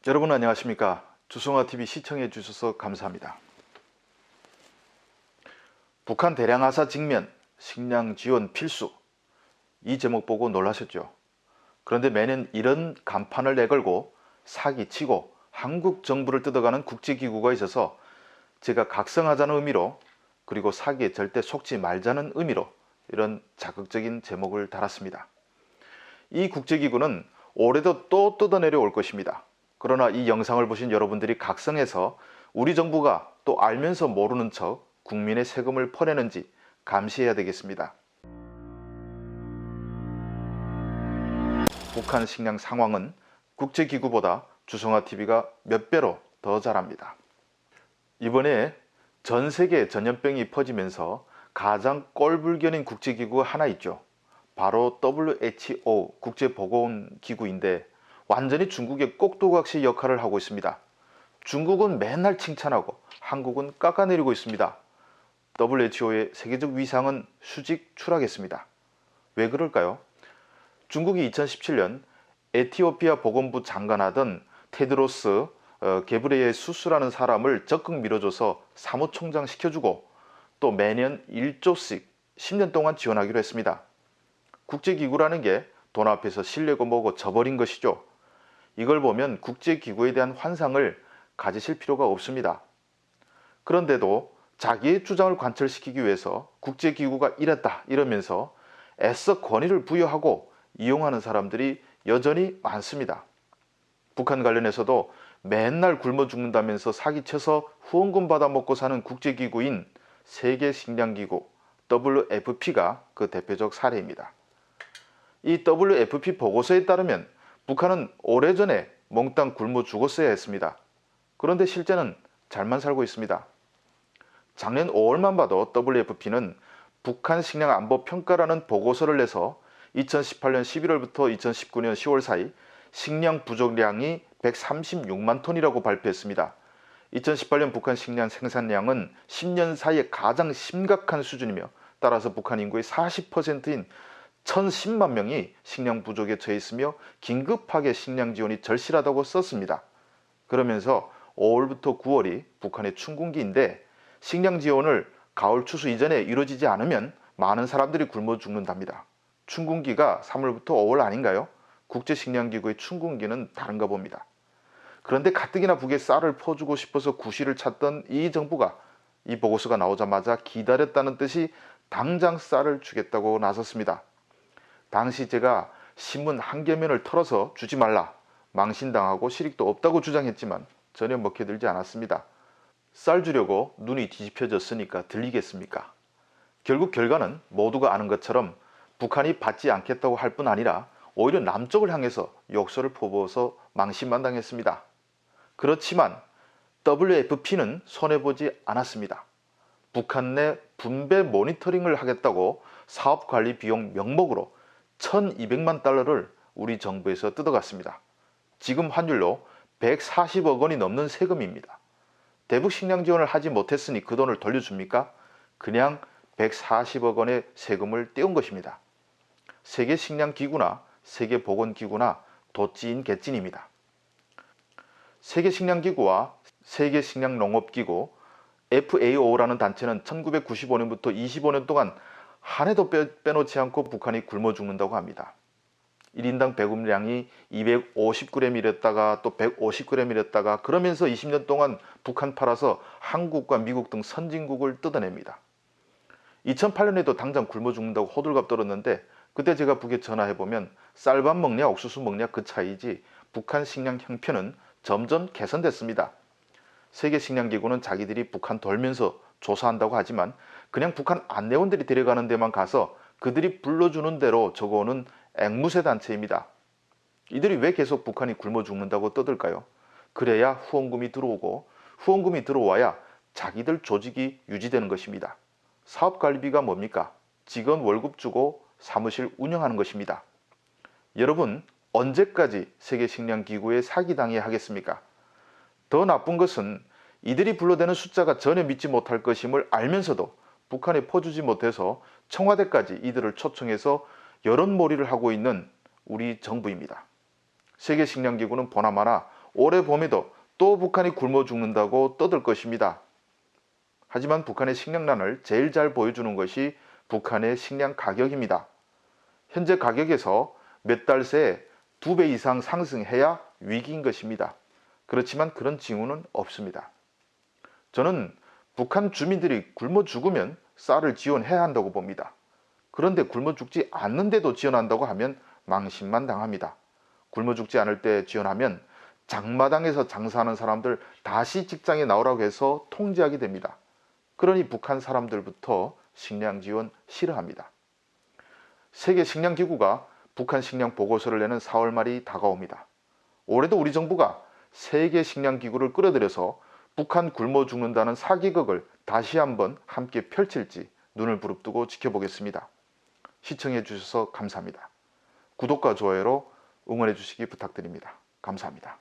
여러분 안녕하십니까? 주성아TV 시청해 주셔서 감사합니다. 북한 대량하사 직면, 식량 지원 필수. 이 제목 보고 놀라셨죠? 그런데 매년 이런 간판을 내걸고 사기치고 한국 정부를 뜯어가는 국제기구가 있어서 제가 각성하자는 의미로, 그리고 사기에 절대 속지 말자는 의미로 이런 자극적인 제목을 달았습니다. 이 국제기구는 올해도 또 뜯어내려 올 것입니다. 그러나 이 영상을 보신 여러분들이 각성해서 우리 정부가 또 알면서 모르는 척 국민의 세금을 퍼내는지 감시해야 되겠습니다. 북한 식량 상황은 국제기구보다 주성아TV가 몇 배로 더 잘합니다. 이번에 전 세계에 전염병이 퍼지면서 가장 꼴불견인 국제기구가 하나 있죠. 바로 WHO 국제보건기구인데 완전히 중국의 꼭두각시 역할을 하고 있습니다. 중국은 맨날 칭찬하고 한국은 깎아내리고 있습니다. WHO의 세계적 위상은 수직 추락했습니다. 왜 그럴까요? 중국이 2017년 에티오피아 보건부 장관하던 테드로스 게브레예수스라는 사람을 적극 밀어줘서 사무총장 시켜주고 또 매년 1조씩 10년 동안 지원하기로 했습니다. 국제기구라는 게 돈 앞에서 신뢰고 뭐고 져버린 것이죠. 이걸 보면 국제기구에 대한 환상을 가지실 필요가 없습니다. 그런데도 자기의 주장을 관철시키기 위해서 국제기구가 이랬다 이러면서 애써 권위를 부여하고 이용하는 사람들이 여전히 많습니다. 북한 관련해서도 맨날 굶어 죽는다면서 사기쳐서 후원금 받아 먹고 사는 국제기구인 세계식량기구 WFP가 그 대표적 사례입니다. 이 WFP 보고서에 따르면 북한은 오래전에 몽땅 굶어 죽었어야 했습니다. 그런데 실제는 잘만 살고 있습니다. 작년 5월만 봐도 WFP는 북한 식량 안보 평가라는 보고서를 내서 2018년 11월부터 2019년 10월 사이 식량 부족량이 136만 톤이라고 발표했습니다. 2018년 북한 식량 생산량은 10년 사이에 가장 심각한 수준이며 따라서 북한 인구의 40%인 1010만 명이 식량 부족에 처해 있으며 긴급하게 식량 지원이 절실하다고 썼습니다. 그러면서 5월부터 9월이 북한의 춘궁기인데 식량 지원을 가을 추수 이전에 이루어지지 않으면 많은 사람들이 굶어 죽는답니다. 춘궁기가 3월부터 5월 아닌가요? 국제식량기구의 춘궁기는 다른가 봅니다. 그런데 가뜩이나 북에 쌀을 퍼주고 싶어서 구실을 찾던 이 정부가 이 보고서가 나오자마자 기다렸다는 듯이 당장 쌀을 주겠다고 나섰습니다. 당시 제가 신문 한 개면을 털어서 주지 말라, 망신당하고 실익도 없다고 주장했지만 전혀 먹혀들지 않았습니다. 쌀 주려고 눈이 뒤집혀졌으니까 들리겠습니까? 결국 결과는 모두가 아는 것처럼 북한이 받지 않겠다고 할 뿐 아니라 오히려 남쪽을 향해서 욕설을 퍼부어서 망신만 당했습니다. 그렇지만 WFP는 손해보지 않았습니다. 북한 내 분배 모니터링을 하겠다고 사업관리 비용 명목으로 1200만 달러를 우리 정부에서 뜯어갔습니다. 지금 환율로 140억 원이 넘는 세금입니다. 대북 식량 지원을 하지 못했으니 그 돈을 돌려줍니까? 그냥 140억 원의 세금을 떼온 것입니다. 세계식량기구나 세계보건기구나 도찐 개찐입니다. 세계식량기구와 세계식량농업기구 FAO라는 단체는 1995년부터 25년 동안 한 해도 빼놓지 않고 북한이 굶어 죽는다고 합니다. 1인당 배급량이 250g이랬다가 또 150g이랬다가 그러면서 20년 동안 북한 팔아서 한국과 미국 등 선진국을 뜯어냅니다. 2008년에도 당장 굶어 죽는다고 호들갑 떨었는데 그때 제가 북에 전화해보면 쌀밥 먹냐 옥수수 먹냐 그 차이지 북한 식량 형편은 점점 개선됐습니다. 세계식량기구는 자기들이 북한 돌면서 조사한다고 하지만 그냥 북한 안내원들이 데려가는 데만 가서 그들이 불러주는 대로 적어오는 앵무새 단체입니다. 이들이 왜 계속 북한이 굶어 죽는다고 떠들까요? 그래야 후원금이 들어오고 후원금이 들어와야 자기들 조직이 유지되는 것입니다. 사업관리비가 뭡니까? 직원 월급 주고 사무실 운영하는 것입니다. 여러분 언제까지 세계식량기구에 사기당해야 하겠습니까? 더 나쁜 것은 이들이 불러대는 숫자가 전혀 믿지 못할 것임을 알면서도 북한에 퍼주지 못해서 청와대까지 이들을 초청해서 여론몰이를 하고 있는 우리 정부입니다. 세계식량기구는 보나마나 올해 봄에도 또 북한이 굶어 죽는다고 떠들 것입니다. 하지만 북한의 식량난을 제일 잘 보여주는 것이 북한의 식량 가격입니다. 현재 가격에서 몇 달 새에 2배 이상 상승해야 위기인 것입니다. 그렇지만 그런 징후는 없습니다. 저는 북한 주민들이 굶어 죽으면 쌀을 지원해야 한다고 봅니다. 그런데 굶어 죽지 않는데도 지원한다고 하면 망신만 당합니다. 굶어 죽지 않을 때 지원하면 장마당에서 장사하는 사람들 다시 직장에 나오라고 해서 통제하게 됩니다. 그러니 북한 사람들부터 식량 지원 싫어합니다. 세계 식량기구가 북한 식량 보고서를 내는 4월 말이 다가옵니다. 올해도 우리 정부가 세계 식량기구를 끌어들여서 북한 굶어 죽는다는 사기극을 다시 한번 함께 펼칠지 눈을 부릅뜨고 지켜보겠습니다. 시청해 주셔서 감사합니다. 구독과 좋아요로 응원해 주시기 부탁드립니다. 감사합니다.